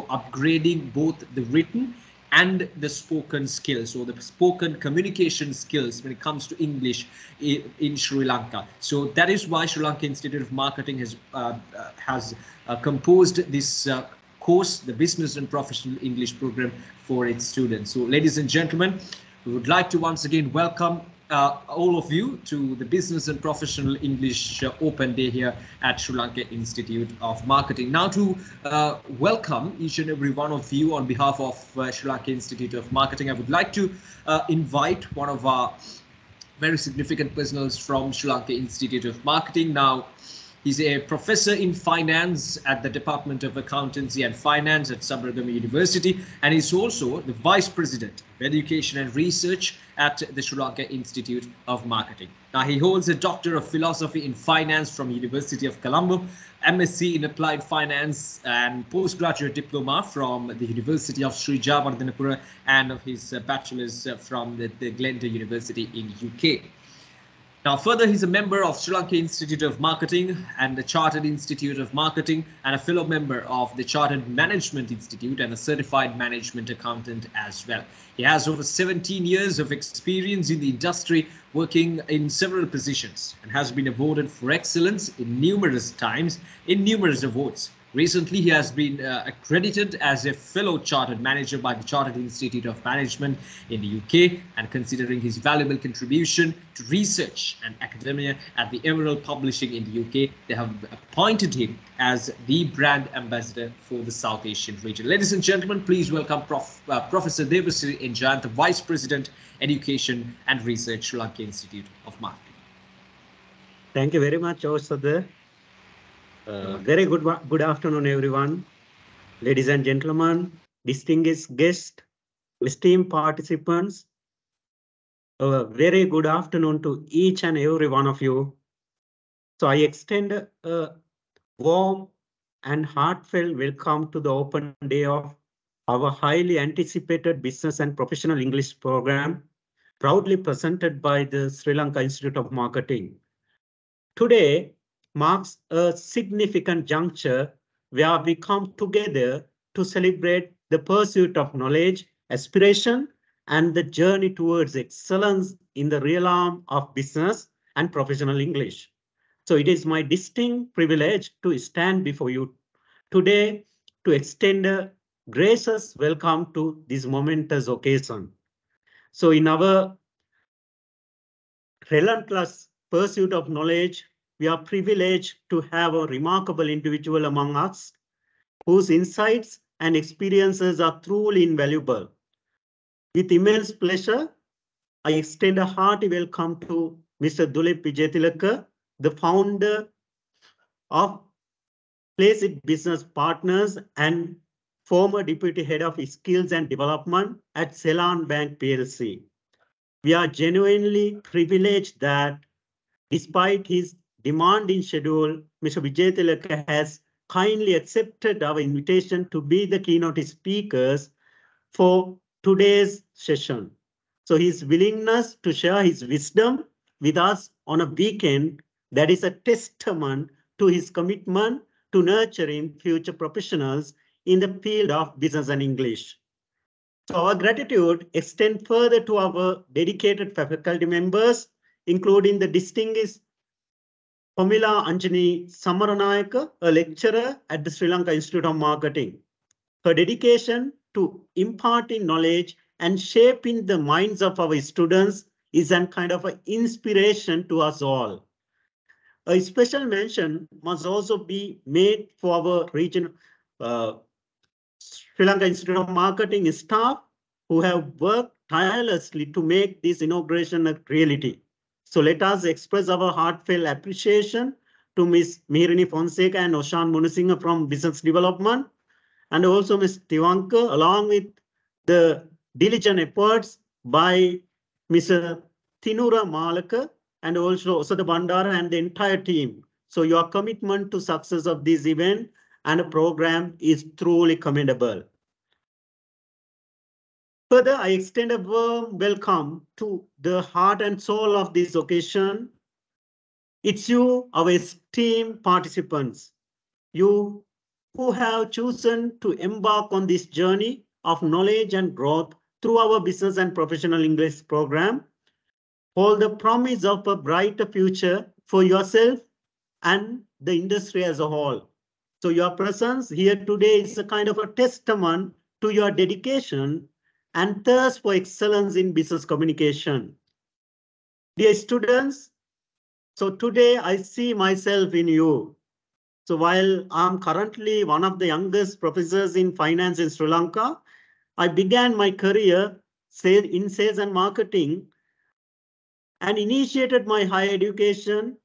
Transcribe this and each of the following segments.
for upgrading both the written and the spoken skills, or the spoken communication skills when it comes to English in Sri Lanka. So that is why Sri Lanka Institute of Marketing has composed this course, the Business and Professional English program, for its students. So ladies and gentlemen, we would like to once again welcome all of you to the Business and Professional English Open Day here at Sri Lanka Institute of Marketing. Now to welcome each and every one of you on behalf of Sri Lanka Institute of Marketing, I would like to invite one of our very significant personals from Sri Lanka Institute of Marketing. Now, he's a professor in finance at the Department of Accountancy and Finance at Sabaragama University, and he's also the Vice President of Education and Research at the Sri Lanka Institute of Marketing. Now, he holds a Doctor of Philosophy in Finance from University of Colombo, MSc in Applied Finance, and postgraduate diploma from the University of Sri Javardhanapura, and of his bachelor's from the Glendale University in UK. Now, further, he's a member of Sri Lanka Institute of Marketing and the Chartered Institute of Marketing, and a fellow member of the Chartered Management Institute and a certified management accountant as well. He has over 17 years of experience in the industry, working in several positions, and has been awarded for excellence in numerous times in numerous awards. Recently, he has been accredited as a fellow chartered manager by the Chartered Institute of Management in the UK, and considering his valuable contribution to research and academia at the Emerald Publishing in the UK, they have appointed him as the brand ambassador for the South Asian region. Ladies and gentlemen, please welcome Professor Devasri Enjayantha, Vice President, Education and Research, Sri Lanka Institute of Marketing. Thank you very much, Osada. Very good afternoon, everyone. Ladies and gentlemen, distinguished guests, esteemed participants, a very good afternoon to each and every one of you. So I extend a warm and heartfelt welcome to the open day of our highly anticipated Business and Professional English program, proudly presented by the Sri Lanka Institute of Marketing. Today marks a significant juncture where we come together to celebrate the pursuit of knowledge, aspiration, and the journey towards excellence in the realm of business and professional English. So it is my distinct privilege to stand before you today to extend a gracious welcome to this momentous occasion. So in our relentless pursuit of knowledge, we are privileged to have a remarkable individual among us whose insights and experiences are truly invaluable. With immense pleasure, I extend a hearty welcome to Mr. Dulip Wijetilaka, the founder of Placid Business Partners and former Deputy Head of Skills and Development at Ceylon Bank PLC. We are genuinely privileged that despite his demanding schedule, Mr. Wijetilaka has kindly accepted our invitation to be the keynote speakers for today's session. So his willingness to share his wisdom with us on a weekend, that is a testament to his commitment to nurturing future professionals in the field of business and English. So our gratitude extends further to our dedicated faculty members, including the distinguished Pamila Anjani Samaranayaka, a lecturer at the Sri Lanka Institute of Marketing. Her dedication to imparting knowledge and shaping the minds of our students is a kind of an inspiration to us all. A special mention must also be made for our region, Sri Lanka Institute of Marketing staff who have worked tirelessly to make this inauguration a reality. So let us express our heartfelt appreciation to Ms. Mihirini Fonseca and Oshan Munasinghe from Business Development, and also Ms. Tiwanka, along with the diligent efforts by Mr. Tinura Malaka and also Osada Bandara and the entire team. So your commitment to success of this event and program is truly commendable. Further, I extend a warm welcome to the heart and soul of this occasion. It's you, our esteemed participants. You who have chosen to embark on this journey of knowledge and growth through our business and professional English program, hold the promise of a brighter future for yourself and the industry as a whole. So your presence here today is a kind of a testament to your dedication and thirst for excellence in business communication. Dear students, so today I see myself in you. So while I'm currently one of the youngest professors in finance in Sri Lanka, I began my career in sales and marketing and initiated my higher education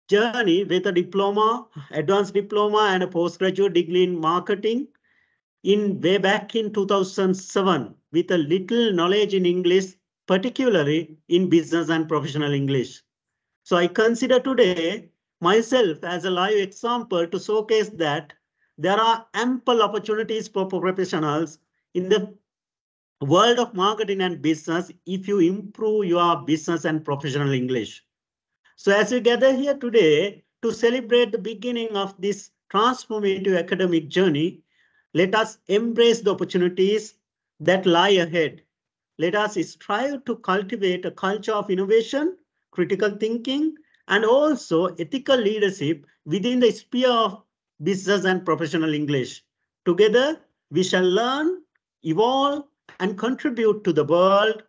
journey with a diploma, advanced diploma and a postgraduate degree in marketing in way back in 2007 with a little knowledge in English, particularly in business and professional English. So I consider today myself as a live example to showcase that there are ample opportunities for professionals in the world of marketing and business if you improve your business and professional English. So as we gather here today to celebrate the beginning of this transformative academic journey, let us embrace the opportunities that lie ahead. Let us strive to cultivate a culture of innovation, critical thinking, and also ethical leadership within the sphere of business and professional English. Together, we shall learn, evolve, and contribute to the world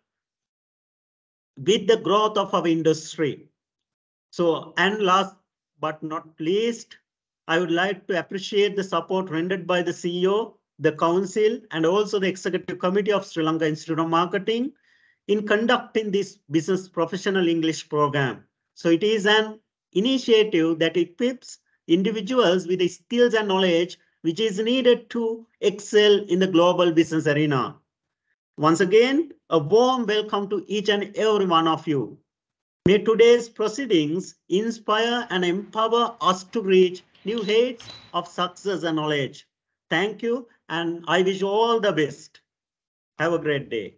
with the growth of our industry. So, and last but not least, I would like to appreciate the support rendered by the CEO, the Council, and also the Executive Committee of Sri Lanka Institute of Marketing in conducting this business professional English program. So it is an initiative that equips individuals with the skills and knowledge which is needed to excel in the global business arena. Once again, a warm welcome to each and every one of you. May today's proceedings inspire and empower us to reach new heights of success and knowledge. Thank you, and I wish you all the best. Have a great day.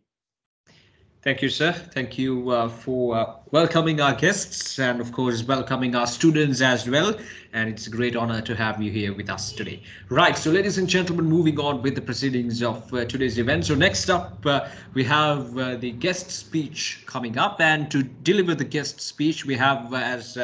Thank you, sir. Thank you for welcoming our guests and, of course, welcoming our students as well. And it's a great honor to have you here with us today. Right. So, ladies and gentlemen, moving on with the proceedings of today's event. So, next up, we have the guest speech coming up. And to deliver the guest speech, we have, as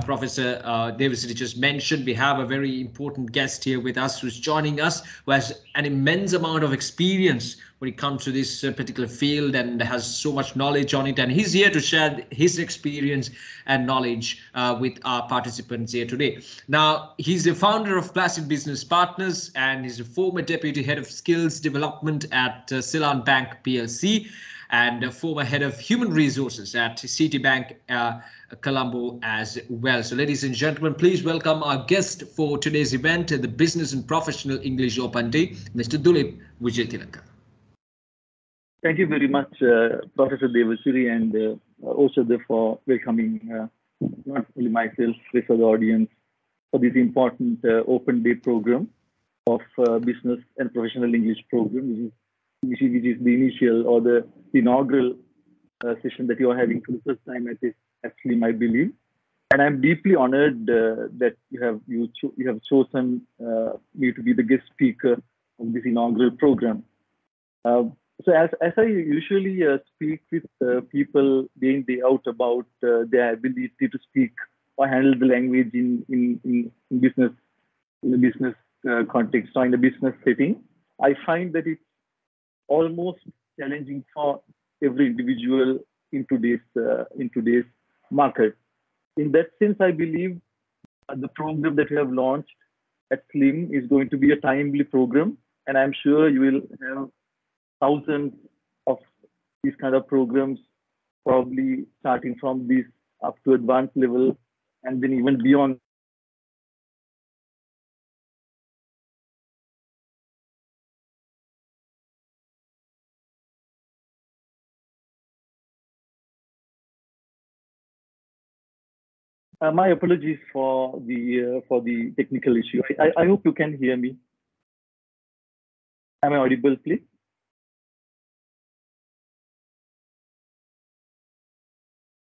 Professor Davis just mentioned, we have a very important guest here with us who's joining us, who has an immense amount of experience when it comes to this particular field and has so much knowledge on it. And he's here to share his experience and knowledge with our participants here today. Now, he's the founder of Placid Business Partners and he's a former deputy head of skills development at Ceylon Bank PLC and a former head of human resources at Citibank Colombo as well. So, ladies and gentlemen, please welcome our guest for today's event, the Business and Professional English Open Day, Mr. Dulip Vijaytilaka. Thank you very much, Professor Devasiri, and also for welcoming not only myself, but the audience for this important Open Day program of Business and Professional English program, which is the initial or the inaugural session that you are having for the first time at this actually my belief. And I'm deeply honored that you have chosen me to be the guest speaker of this inaugural program. So as I usually speak with people day in, day out about their ability to speak or handle the language in business, in a business context or in a business setting, I find that it's almost challenging for every individual in today's market. In that sense, I believe the program that we have launched at SLIM is going to be a timely program, and I'm sure you will have thousands of these kind of programs, probably starting from this up to advanced level, and then even beyond. My apologies for the technical issue. I hope you can hear me. Am I audible, please?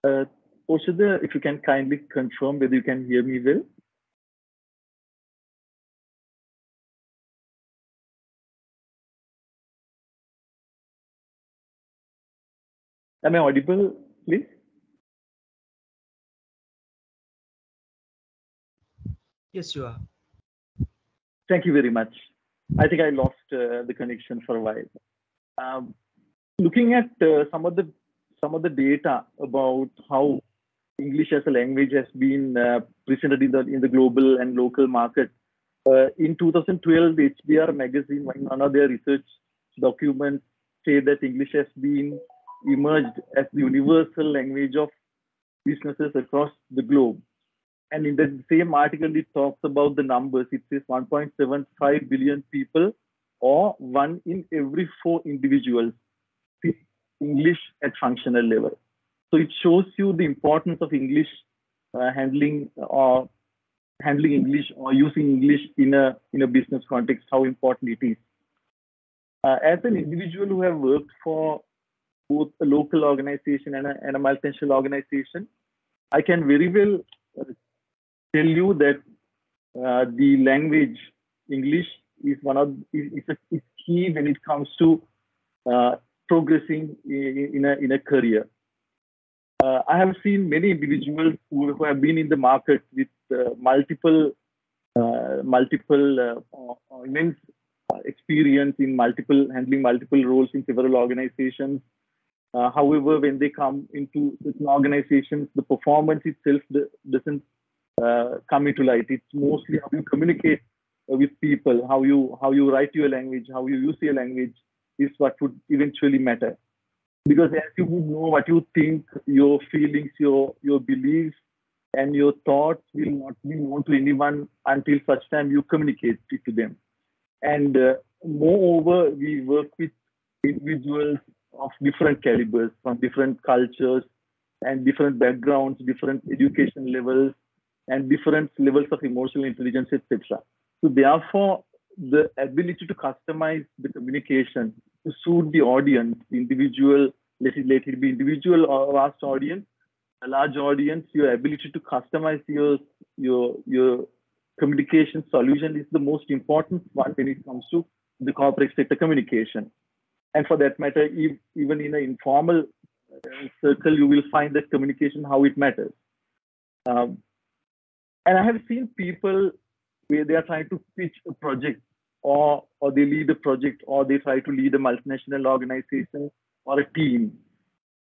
Oshida, if you can kindly confirm whether you can hear me well. Am I audible, please? Yes, you are. Thank you very much. I think I lost the connection for a while. Looking at some of the data about how English as a language has been presented in the global and local market. In 2012, the HBR magazine, one of their research documents, say that English has been emerged as the universal language of businesses across the globe. And in the same article, it talks about the numbers. It says 1.75 billion people, or 1 in every 4 individuals, speak English at functional level. So it shows you the importance of English handling English or using English in a business context, how important it is. As an individual who have worked for both a local organization and a multinational organization, I can very well tell you that the language English is is key when it comes to progressing in a career. I have seen many individuals who have been in the market with multiple immense experience in handling multiple roles in several organizations. However, when they come into certain organizations, the performance itself doesn't come into light. It's mostly how you communicate with people, how you write your language, how you use your language is what would eventually matter. Because as you would know, what you think, your feelings, your beliefs, and your thoughts will not be known to anyone until such time you communicate it to them. And moreover, we work with individuals of different calibers, from different cultures and different backgrounds, different education levels, and different levels of emotional intelligence, etc. So therefore, the ability to customize the communication to suit the audience, the individual, let it be individual or vast audience, a large audience, your ability to customize your communication solution is the most important one when it comes to the corporate sector communication. And for that matter, even in an informal circle, you will find that communication, how it matters. And I have seen people where they are trying to pitch a project, or they lead a project, or they try to lead a multinational organization or a team.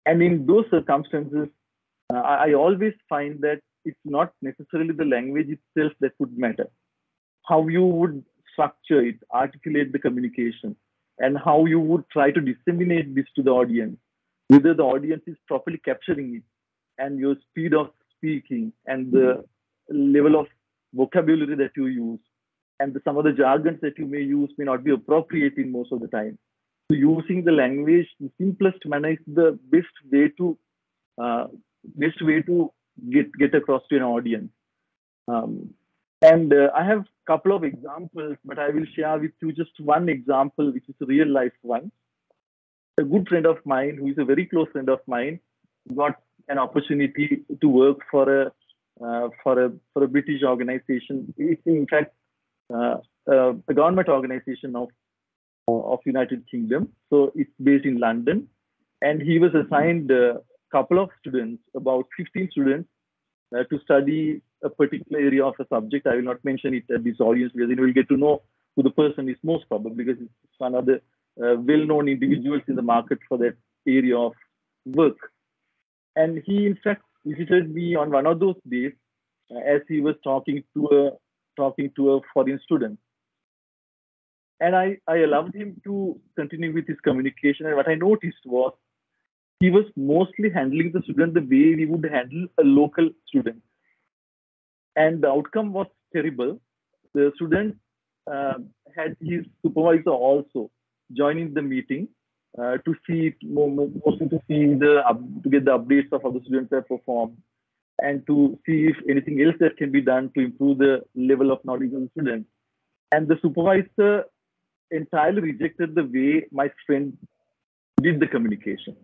And in those circumstances, I always find that it's not necessarily the language itself that would matter. How you would structure it, articulate the communication, and how you would try to disseminate this to the audience, whether the audience is properly capturing it, and your speed of speaking, and the level of vocabulary that you use, and some of the jargons that you may use may not be appropriate in most of the time. So using the language, the simplest manner is the best way to get across to an audience. I have a couple of examples, but I will share with you just one example, which is a real life one. A good friend of mine, who is a very close friend of mine, got an opportunity to work for a British organization. It's in fact a government organization of United Kingdom. So it's based in London, and he was assigned a couple of students, about 15 students, to study a particular area of a subject. I will not mention it at this audience because you will get to know who the person is most probably, because it's one of the well-known individuals in the market for that area of work. And he, in fact, visited me on one of those days as he was talking to a foreign student. And I allowed him to continue with his communication. And what I noticed was he was mostly handling the student the way we would handle a local student. And the outcome was terrible. The student had his supervisor also joining the meeting to see, mostly to get the updates of how the students have performed, and to see if anything else that can be done to improve the level of knowledge of the students. And the supervisor entirely rejected the way my friend did the communication.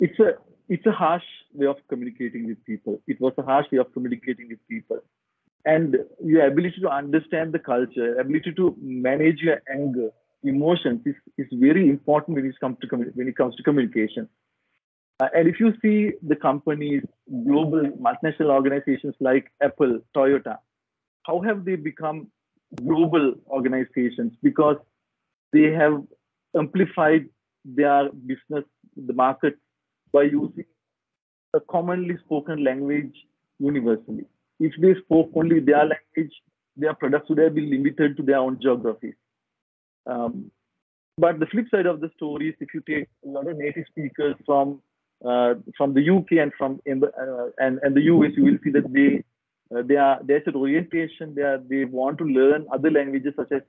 It's a harsh way of communicating with people. It was a harsh way of communicating with people. And your ability to understand the culture, ability to manage your anger, emotions is very important when it comes to communication. And if you see the companies, global multinational organizations like Apple, Toyota, how have they become global organizations? Because they have amplified their business, the market, by using a commonly spoken language universally. If they spoke only their language, their products would have been limited to their own geographies. But the flip side of the story is if you take a lot of native speakers from the UK and and the US, you will see that there's an orientation there. They want to learn other languages such as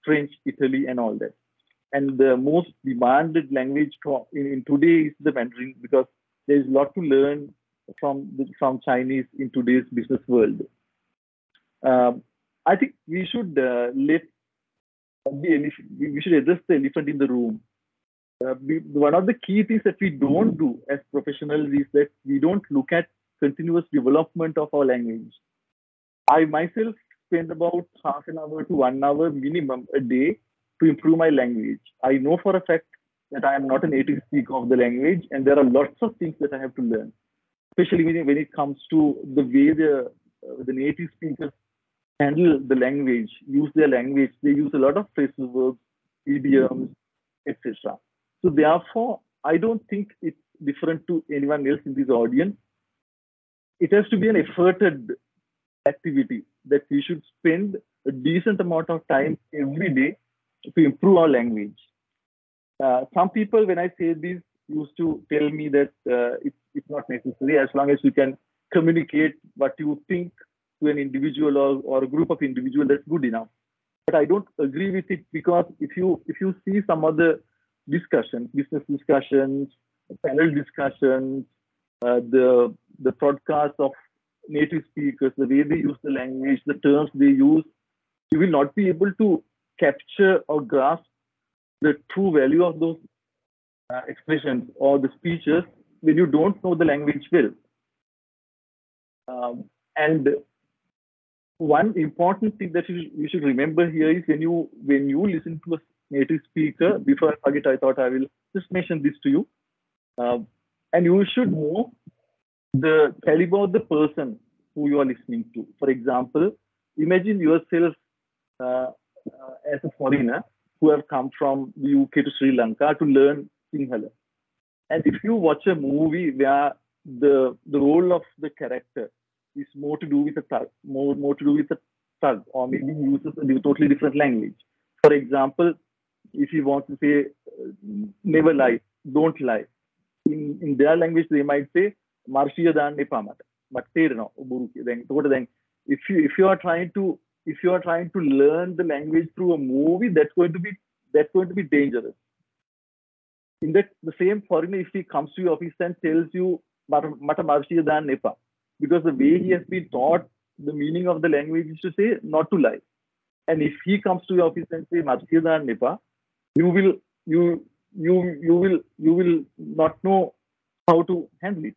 French, Italy, and all that. And the most demanded language in today is the Mandarin, because there's a lot to learn from Chinese in today's business world. I think we should we should address the elephant in the room. One of the key things that we don't do as professionals is that we don't look at continuous development of our language. I myself spend about half an hour to 1 hour minimum a day to improve my language. I know for a fact that I am not a native speaker of the language, and there are lots of things that I have to learn, especially when it comes to the way the native speakers handle the language, use their language. They use a lot of phrasal verbs, idioms, etc. So therefore, I don't think it's different to anyone else in this audience. It has to be an efforted activity that we should spend a decent amount of time every day to improve our language. Some people, when I say this, used to tell me that it's not necessary as long as you can communicate what you think to an individual or a group of individuals, that's good enough. But I don't agree with it, because if you see some other discussions, business discussions, panel discussions, the podcast of native speakers, the way they use the language, the terms they use, you will not be able to capture or grasp the true value of those expressions or the speeches when you don't know the language well. And one important thing that you should remember here is when you listen to a native speaker, before I forget, I thought I will just mention this to you. And you should know the caliber of the person who you are listening to. For example, imagine yourself as a foreigner who have come from the UK to Sri Lanka to learn Sinhala. And if you watch a movie where the role of the character is more to do with a thug, or maybe uses a totally different language. For example, if you want to say never lie, don't lie. In their language, they might say Marshiya dan nepamata. But if you are trying to learn the language through a movie, that's going to be dangerous. In that, the same foreigner, if he comes to your office and tells you Mata Marshiya dan nepa, because the way he has been taught, the meaning of the language is to say not to lie. And if he comes to your office and say Marshiya dan nepa, you will not know how to handle it.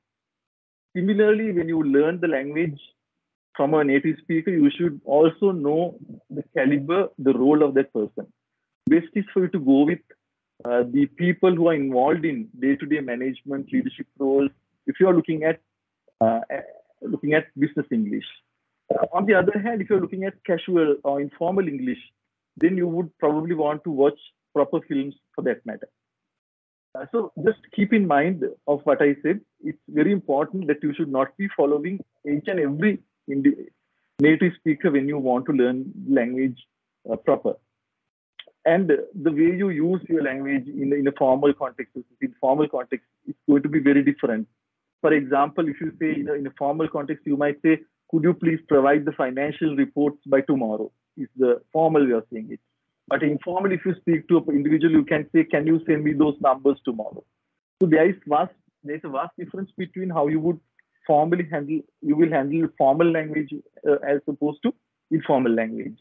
Similarly, when you learn the language from a native speaker, you should also know the caliber, the role of that person. Best is for you to go with the people who are involved in day-to-day management, leadership roles. If you are looking at business English. On the other hand, if you're looking at casual or informal English, then you would probably want to watch proper films for that matter. So just keep in mind of what I said. It's very important that you should not be following each and every native speaker when you want to learn language proper. And the way you use your language in a formal context, in formal context, it's going to be very different. For example, if you say in a formal context, you might say, could you please provide the financial reports by tomorrow? Is the formal way of saying it. But informal, if you speak to an individual, you can say, can you send me those numbers tomorrow? So there's a vast difference between how you would formally handle formal language as opposed to informal language.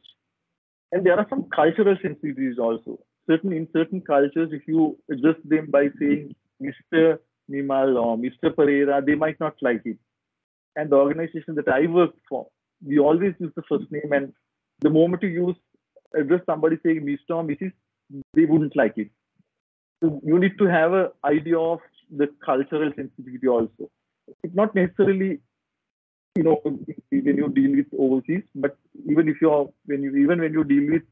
And there are some cultural sensitivities also. In certain cultures, if you address them by saying Mr. Nimal or Mr. Pereira, they might not like it. And the organization that I work for, we always use the first name, and the moment you address somebody saying Mr. or Mrs., they wouldn't like it. So you need to have an idea of the cultural sensitivity also. It's not necessarily, when you deal with overseas, but even when you deal with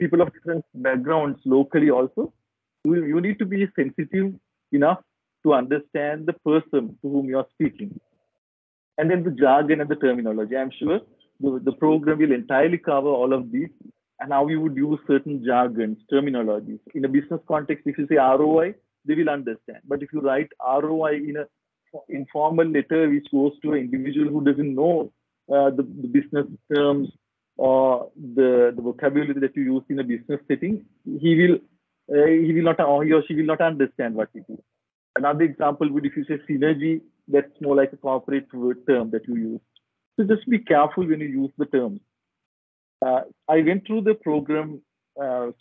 people of different backgrounds locally also, you need to be sensitive enough to understand the person to whom you are speaking. And then the jargon and the terminology. I'm sure the program will entirely cover all of these and how you would use certain jargons, terminologies. In a business context, if you say ROI, they will understand. But if you write ROI in a informal letter which goes to an individual who doesn't know the business terms or the vocabulary that you use in a business setting, he will not, or he or she will not understand what it is. Another example would, if you say synergy, that's more like a corporate word term that you use. So just be careful when you use the terms. I went through the program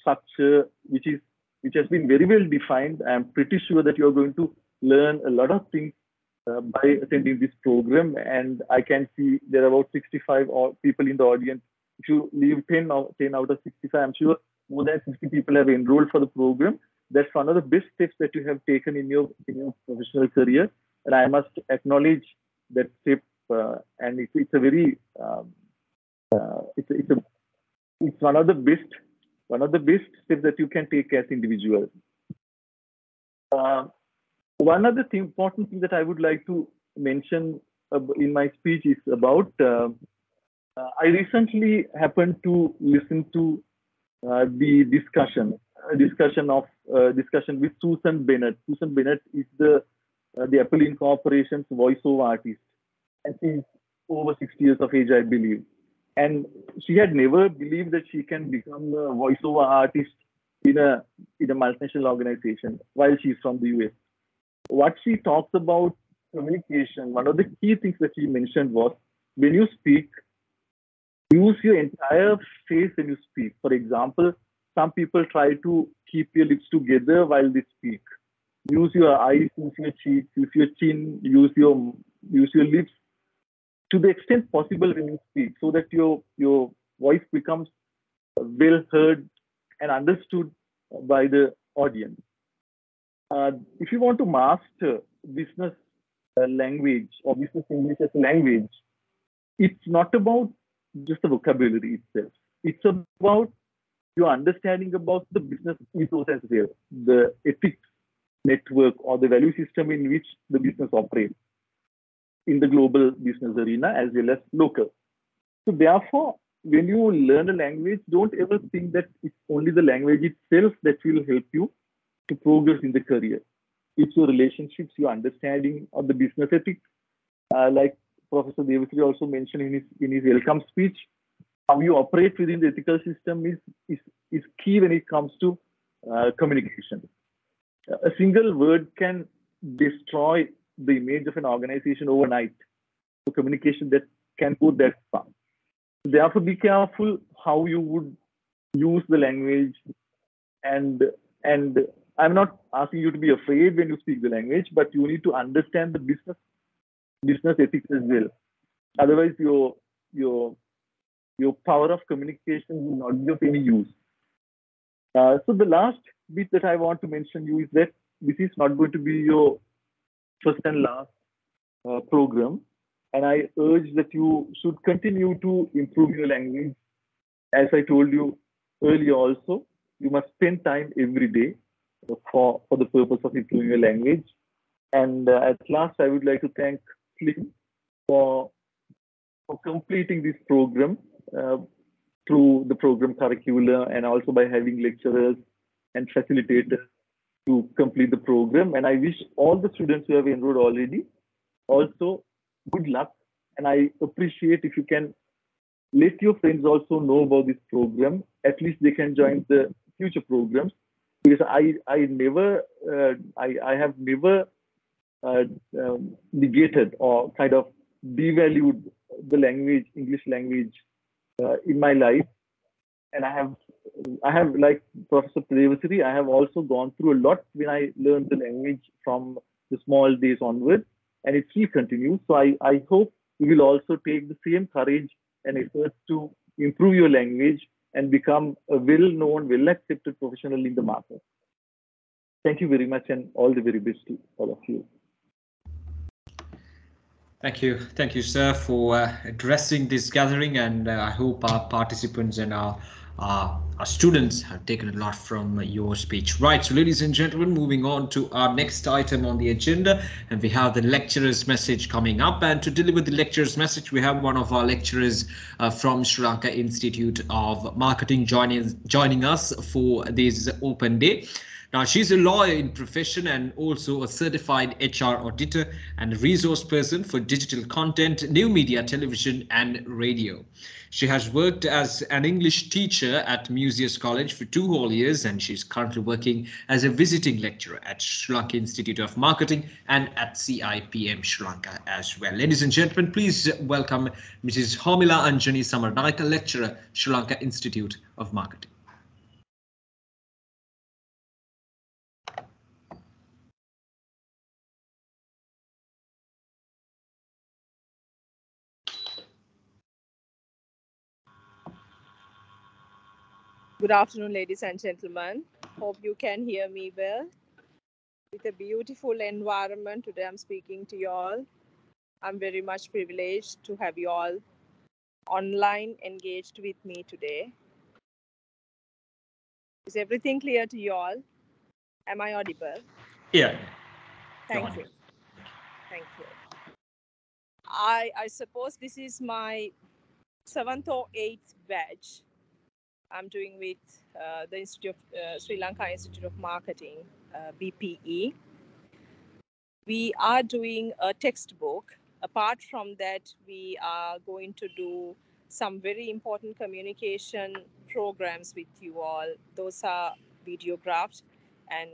structure, which has been very well defined. I'm pretty sure that you're going to learn a lot of things by attending this program. And I can see there are about 65 people in the audience. If you leave 10 out of 65, I'm sure more than 60 people have enrolled for the program. That's one of the best steps that you have taken in your professional career. And I must acknowledge that step. And it's a very it's one of the best steps that you can take as individual. One other important thing that I would like to mention in my speech is about I recently happened to listen to the discussion with Susan Bennett. Susan Bennett is the Apple Incorporation's voiceover artist, and she's over 60 years of age, I believe. And she had never believed that she can become a voiceover artist in a multinational organization while she's from the US. What she talks about communication, one of the key things that she mentioned was, when you speak, use your entire face when you speak. For example, some people try to keep your lips together while they speak. Use your eyes, use your cheeks, use your chin, use your lips to the extent possible when you speak, so that your voice becomes well heard and understood by the audience. If you want to master business language or business English as a language, it's not about just the vocabulary itself. It's about your understanding about the business ethos as well, the ethics network or the value system in which the business operates in the global business arena as well as local. So therefore, when you learn a language, don't ever think that it's only the language itself that will help you to progress in the career. It's your relationships, your understanding of the business ethics. Like Professor Devasri also mentioned in his welcome speech, how you operate within the ethical system is key when it comes to communication. A single word can destroy the image of an organization overnight. So communication that can go that far. Therefore, be careful how you would use the language, and I'm not asking you to be afraid when you speak the language, but you need to understand the business ethics as well. Otherwise, your power of communication will not be of any use. So the last bit that I want to mention you is that this is not going to be your first and last program. And I urge that you should continue to improve your language. As I told you earlier also, you must spend time every day for the purpose of improving your language. And at last, I would like to thank Slim for completing this program through the program curriculum and also by having lecturers and facilitators to complete the program. And I wish all the students who have enrolled already also good luck. And I appreciate if you can let your friends also know about this program. At least they can join the future programs. Because I have never negated or kind of devalued the language, English language, in my life. And I have like Professor Devasri, I have also gone through a lot when I learned the language from the small days onward, and it still continues. So I hope you will also take the same courage and effort to improve your language and become a well-known, well-accepted professional in the market. Thank you very much, and all the very best to all of you. Thank you, sir, for addressing this gathering, and I hope our participants and our students have taken a lot from your speech. Right, so ladies and gentlemen, moving on to our next item on the agenda, and we have the lecturer's message coming up. And to deliver the lecturer's message, we have one of our lecturers from Sri Lanka Institute of Marketing joining us for this open day. Now, she's a lawyer in profession and also a certified HR auditor and a resource person for digital content, new media, television, and radio. She has worked as an English teacher at Museus College for 2 whole years, and she's currently working as a visiting lecturer at Sri Lanka Institute of Marketing and at CIPM Sri Lanka as well. Ladies and gentlemen, please welcome Mrs. Homila Anjani Samarnaika, lecturer, Sri Lanka Institute of Marketing. Good afternoon, ladies and gentlemen. Hope you can hear me well. With a beautiful environment, today I'm speaking to you all. I'm very much privileged to have you all online engaged with me today. Is everything clear to you all? Am I audible? Yeah. Thank you. Thank you. I suppose this is my 7th or 8th batch I'm doing with the Institute of Sri Lanka Institute of Marketing, BPE. We are doing a textbook. Apart from that, we are going to do some very important communication programs with you all. Those are videographed, and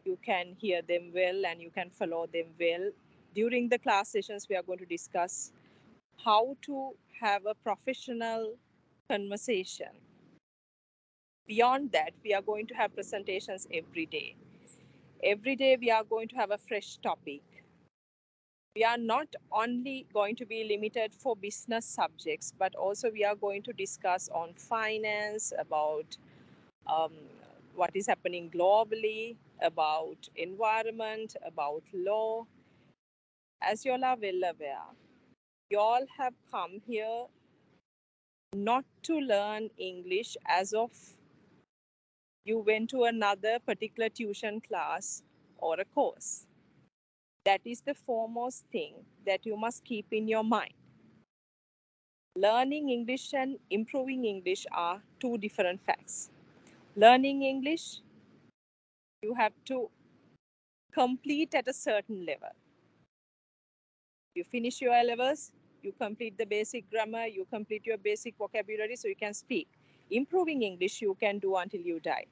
you can hear them well and you can follow them well. During the class sessions, we are going to discuss how to have a professional conversation. Beyond that, we are going to have presentations every day. Every day, we are going to have a fresh topic. We are not only going to be limited for business subjects, but also we are going to discuss on finance, about what is happening globally, about environment, about law. As you all are well aware, you all have come here not to learn English as of you went to another particular tuition class or a course. That is the foremost thing that you must keep in your mind. Learning English and improving English are 2 different facts. Learning English, you have to complete at a certain level. You finish your levels, you complete the basic grammar, you complete your basic vocabulary so you can speak. Improving English you can do until you die.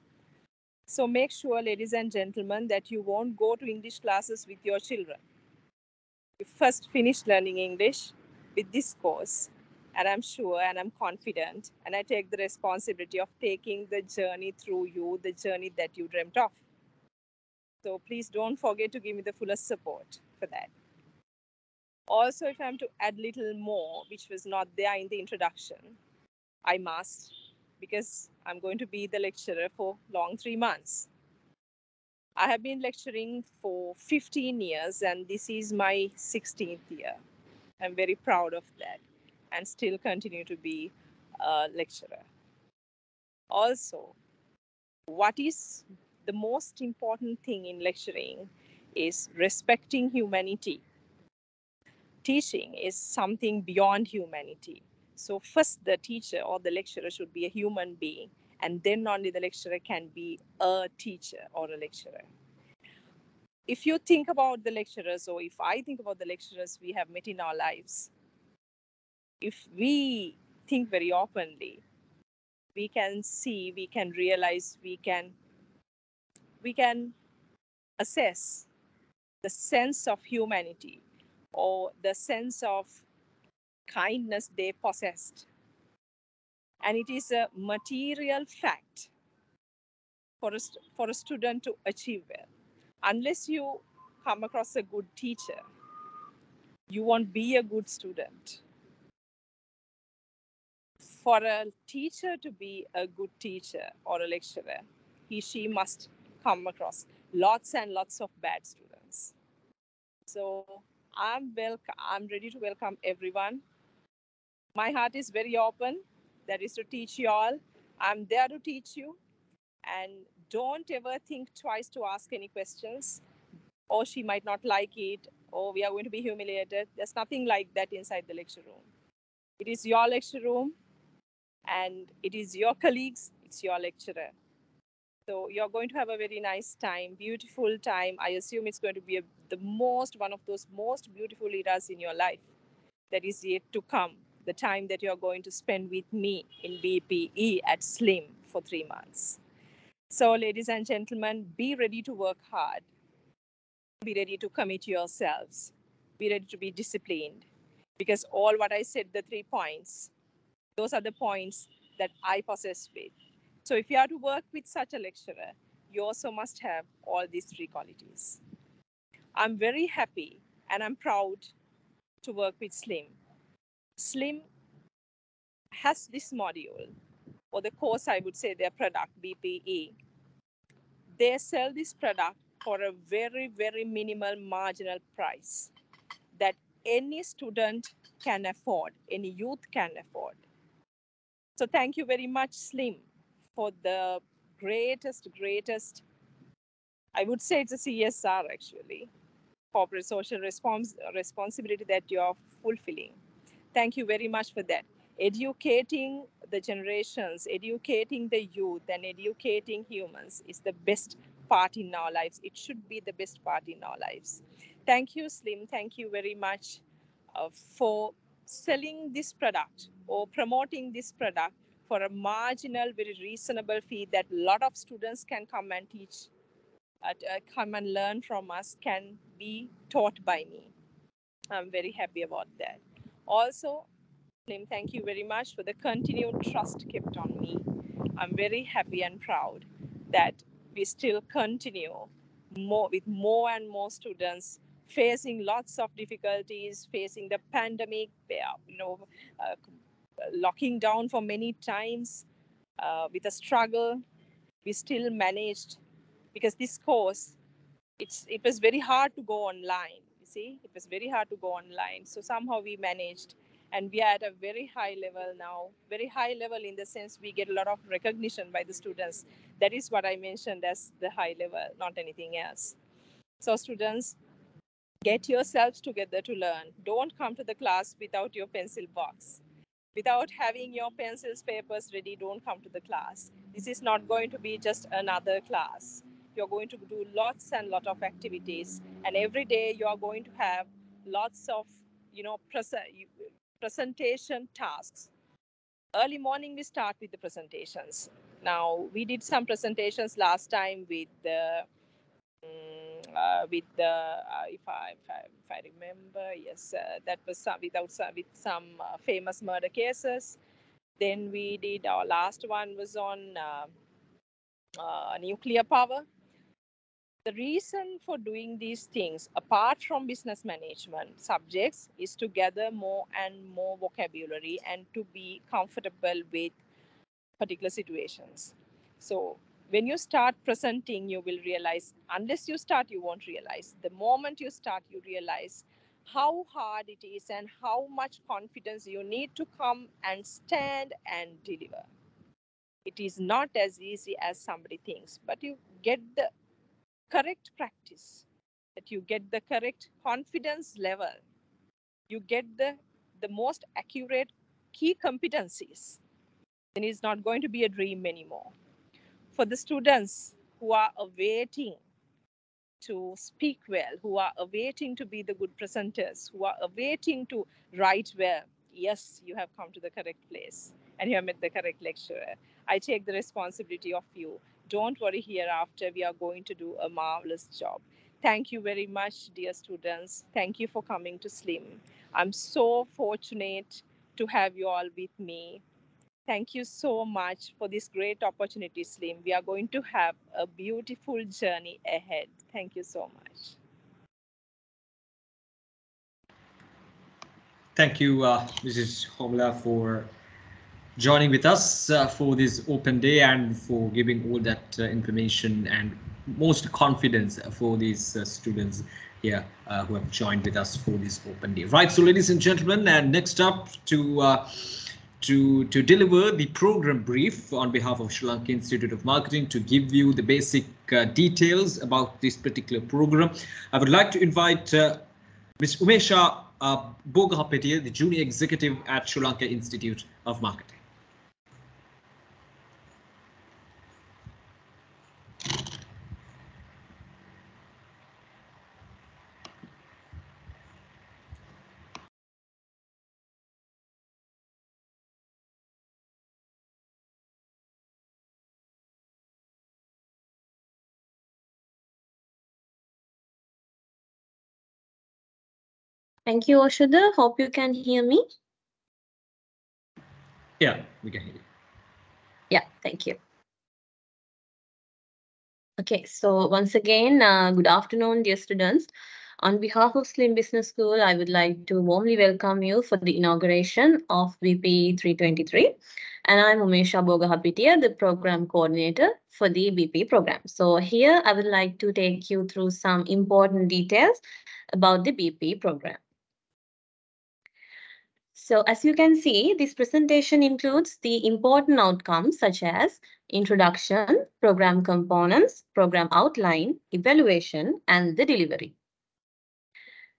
So make sure, ladies and gentlemen, that you won't go to English classes with your children. You first finish learning English with this course, and I'm sure and I'm confident, and I take the responsibility of taking the journey through you, the journey that you dreamt of. So please don't forget to give me the fullest support for that. Also, if I'm to add a little more, which was not there in the introduction, I must, because I'm going to be the lecturer for long 3 months. I have been lecturing for 15 years, and this is my 16th year. I'm very proud of that and still continue to be a lecturer. Also, what is the most important thing in lecturing is respecting humanity. Teaching is something beyond humanity. So first the teacher or the lecturer should be a human being, and then only the lecturer can be a teacher or a lecturer. If you think about the lecturers, or if I think about the lecturers we have met in our lives, if we think very openly, we can see, we can realize, we can assess the sense of humanity or the sense of kindness they possessed. And it is a material fact for a student to achieve well. Unless you come across a good teacher, you won't be a good student. For a teacher to be a good teacher or a lecturer, she must come across lots and lots of bad students. So I'm ready to welcome everyone. My heart is very open. That is to teach you all. I'm there to teach you. And don't ever think twice to ask any questions. Or she might not like it, or we are going to be humiliated. There's nothing like that inside the lecture room. It is your lecture room, and it is your colleagues, it's your lecturer. So you're going to have a very nice time, beautiful time. I assume it's going to be one of those most beautiful eras in your life that is yet to come. The time that you're going to spend with me in BPE at SLIM for 3 months. So ladies and gentlemen, be ready to work hard. Be ready to commit yourselves. Be ready to be disciplined. Because all what I said, the 3 points, those are the points that I possess with. So if you are to work with such a lecturer, you also must have all these 3 qualities. I'm very happy and I'm proud to work with SLIM. SLIM has this module, or the course, I would say their product, BPE. They sell this product for a very, very minimal marginal price that any student can afford, any youth can afford. So thank you very much, SLIM, for the greatest, I would say it's a CSR actually, corporate social responsibility that you're fulfilling. Thank you very much for that. Educating the generations, educating the youth, and educating humans is the best part in our lives. It should be the best part in our lives. Thank you, SLIM. Thank you very much for selling this product or promoting this product for a marginal, very reasonable fee that a lot of students can come and teach, come and learn from us, can be taught by me. I'm very happy about that. Also, SLIM, thank you very much for the continued trust kept on me. I'm very happy and proud that we still continue with more and more students facing lots of difficulties, facing the pandemic, locking down for many times with a struggle. We still managed, because this course, it was very hard to go online. You see, it was very hard to go online. So somehow we managed, and we are at a very high level now. Very high level in the sense we get a lot of recognition by the students. That is what I mentioned as the high level, not anything else. So students, get yourselves together to learn. Don't come to the class without your pencil box. Without having your pencils, papers ready, don't come to the class. This is not going to be just another class. You're going to do lots and lot of activities, and every day you are going to have lots of presentation tasks. Early morning we start with the presentations. Now we did some presentations last time with the if I remember, yes, that was with some famous murder cases. Then we did, our last one was on nuclear power. The reason for doing these things, apart from business management subjects, is to gather more and more vocabulary and to be comfortable with particular situations. So when you start presenting, you will realize, unless you start, you won't realize. The moment you start, you realize how hard it is and how much confidence you need to come and stand and deliver. It is not as easy as somebody thinks, but you get the correct practice, that you get the correct confidence level, you get the most accurate key competencies, then it's not going to be a dream anymore. For the students who are awaiting to speak well, who are awaiting to be the good presenters, who are awaiting to write well, yes, you have come to the correct place and you have met the correct lecturer. I take the responsibility of you. Don't worry, hereafter we are going to do a marvelous job. Thank you very much, dear students. Thank you for coming to SLIM. I'm so fortunate to have you all with me. Thank you so much for this great opportunity, SLIM. We are going to have a beautiful journey ahead. Thank you so much. Thank you, Mrs. Homla, for joining with us for this open day and for giving all that information and most confidence for these students here who have joined with us for this open day. Right, so ladies and gentlemen, and next up to deliver the program brief on behalf of Sri Lanka Institute of Marketing, to give you the basic details about this particular program, I would like to invite Ms. Umesha Bogahapetia, the Junior Executive at Sri Lanka Institute of Marketing. Thank you, Oshada. Hope you can hear me. Yeah, we can hear you. Yeah, thank you. Okay, so once again, good afternoon, dear students. On behalf of Slim Business School, I would like to warmly welcome you for the inauguration of BPE 323. And I'm Umesha Bogahapitia, the program coordinator for the BPE program. So here I would like to take you through some important details about the BPE program. So as you can see, this presentation includes the important outcomes such as introduction, program components, program outline, evaluation, and the delivery.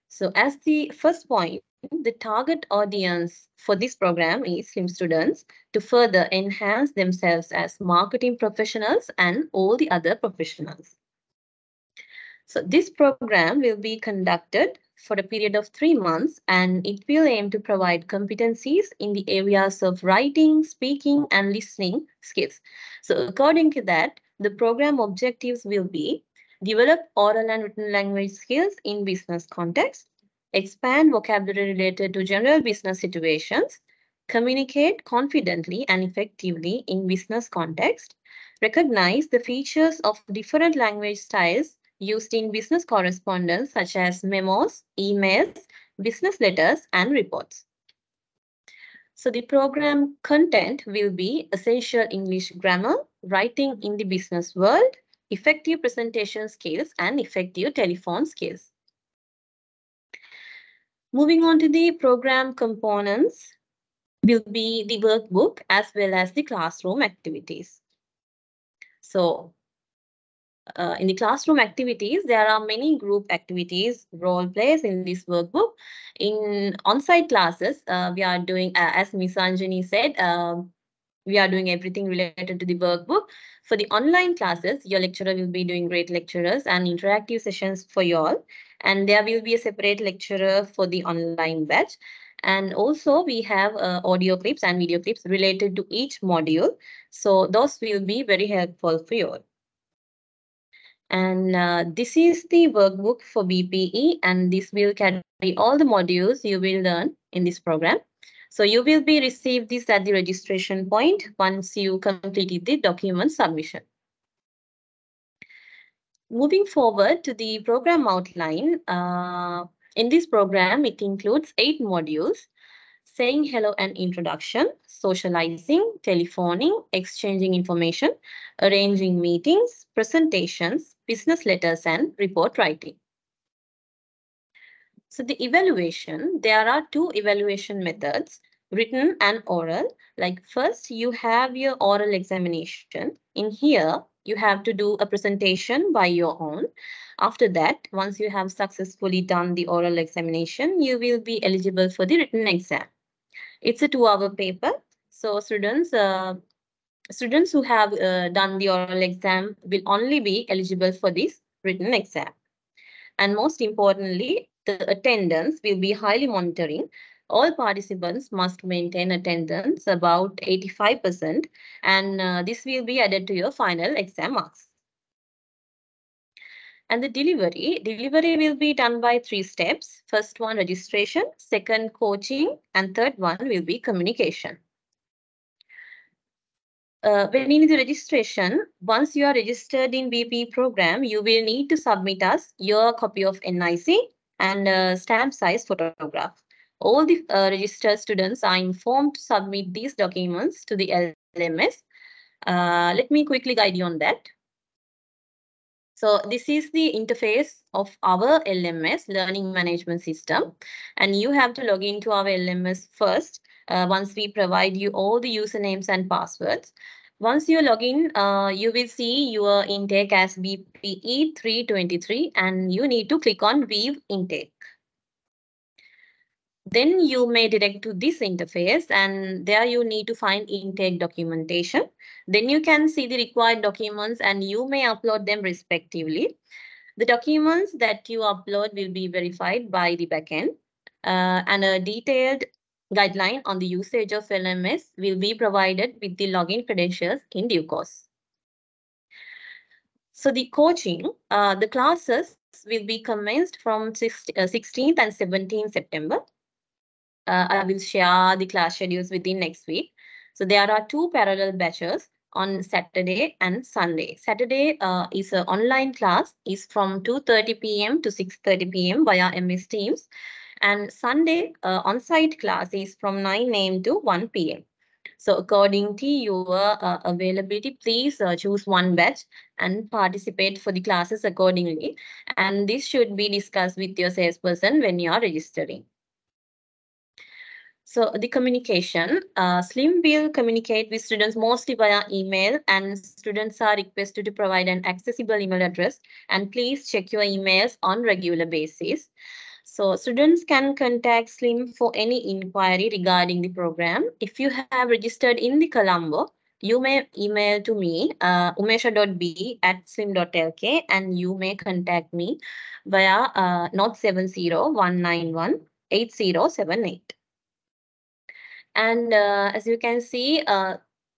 So as the first point, the target audience for this program is SLIM students to further enhance themselves as marketing professionals and all the other professionals. So this program will be conducted for a period of 3 months, and it will aim to provide competencies in the areas of writing, speaking, and listening skills. So according to that, the program objectives will be develop oral and written language skills in business context, expand vocabulary related to general business situations, communicate confidently and effectively in business context, recognize the features of different language styles used in business correspondence such as memos, emails, business letters, and reports. So the program content will be essential English grammar, writing in the business world, effective presentation skills, and effective telephone skills. Moving on to the program components will be the workbook as well as the classroom activities. So in the classroom activities, there are many group activities, role plays in this workbook. In on-site classes, we are doing, as Ms. Anjani said, we are doing everything related to the workbook. For the online classes, your lecturer will be doing great lecturers and interactive sessions for you all. And there will be a separate lecturer for the online batch. And also we have audio clips and video clips related to each module. So those will be very helpful for you all. And this is the workbook for BPE, and this will carry all the modules you will learn in this program. So you will be received this at the registration point once you completed the document submission. Moving forward to the program outline, in this program, it includes 8 modules: saying hello and introduction, socializing, telephoning, exchanging information, arranging meetings, presentations, business letters, and report writing. So the evaluation, there are 2 evaluation methods, written and oral. Like first, you have your oral examination. In here, you have to do a presentation by your own. After that, once you have successfully done the oral examination, you will be eligible for the written exam. It's a 2-hour paper. So students who have done the oral exam will only be eligible for this written exam. And most importantly, the attendance will be highly monitoring. All participants must maintain attendance about 85%, and this will be added to your final exam marks. And the delivery will be done by 3 steps. First one, registration, second, coaching, and third one will be communication. When in the registration, once you are registered in BPE program, you will need to submit us your copy of NIC and stamp size photograph. All the registered students are informed to submit these documents to the LMS. Let me quickly guide you on that. So this is the interface of our LMS, Learning Management System, and you have to log into our LMS first. Once we provide you all the usernames and passwords. Once you log in, you will see your intake as BPE 323, and you need to click on View Intake. Then you may direct to this interface, and there you need to find intake documentation. Then you can see the required documents and you may upload them respectively. The documents that you upload will be verified by the backend, and a detailed guideline on the usage of LMS will be provided with the login credentials in due course. So the coaching, the classes will be commenced from 16th and 17th September. I will share the class schedules within next week. So there are 2 parallel batches on Saturday and Sunday. Saturday is an online class, is from 2:30 p.m. to 6:30 p.m. via MS Teams. And Sunday on-site class is from 9 a.m. to 1 p.m. So according to your availability, please choose one batch and participate for the classes accordingly. And this should be discussed with your salesperson when you are registering. So the communication, SLIM will communicate with students mostly via email, and students are requested to provide an accessible email address, and please check your emails on regular basis. So students can contact SLIM for any inquiry regarding the program. If you have registered in the Colombo, you may email to me, umesha.b@slim.lk, and you may contact me via 070-191-8078. And as you can see,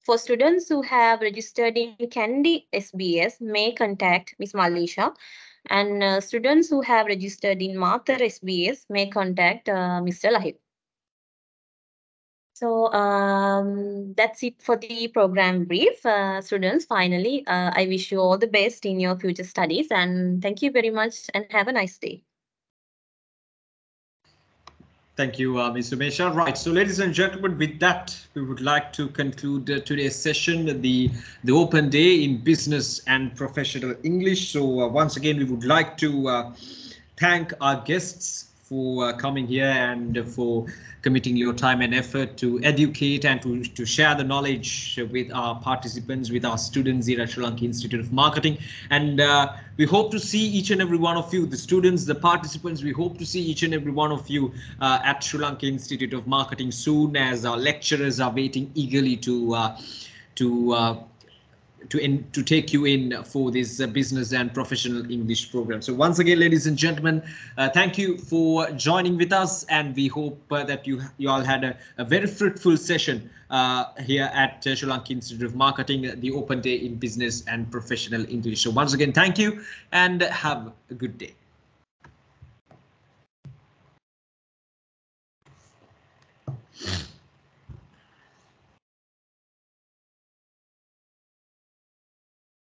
for students who have registered in Candy SBS may contact Ms. Malisha, and students who have registered in Mathur SBS may contact Mr. Lahib. So that's it for the program brief. Students, finally, I wish you all the best in your future studies, and thank you very much and have a nice day. Thank you, Ms. Umesha. Right, so ladies and gentlemen, with that, we would like to conclude today's session, the open day in business and professional English. So once again, we would like to thank our guests for coming here and for committing your time and effort to educate and to share the knowledge with our participants, with our students here at Sri Lanka Institute of Marketing. And we hope to see each and every one of you, the students, the participants. We hope to see each and every one of you at Sri Lanka Institute of Marketing soon, as our lecturers are waiting eagerly to take you in for this business and professional English program. So once again, ladies and gentlemen, thank you for joining with us, and we hope that you all had a very fruitful session here at Sri Lanka Institute of Marketing, the open day in business and professional English. So once again, thank you and have a good day.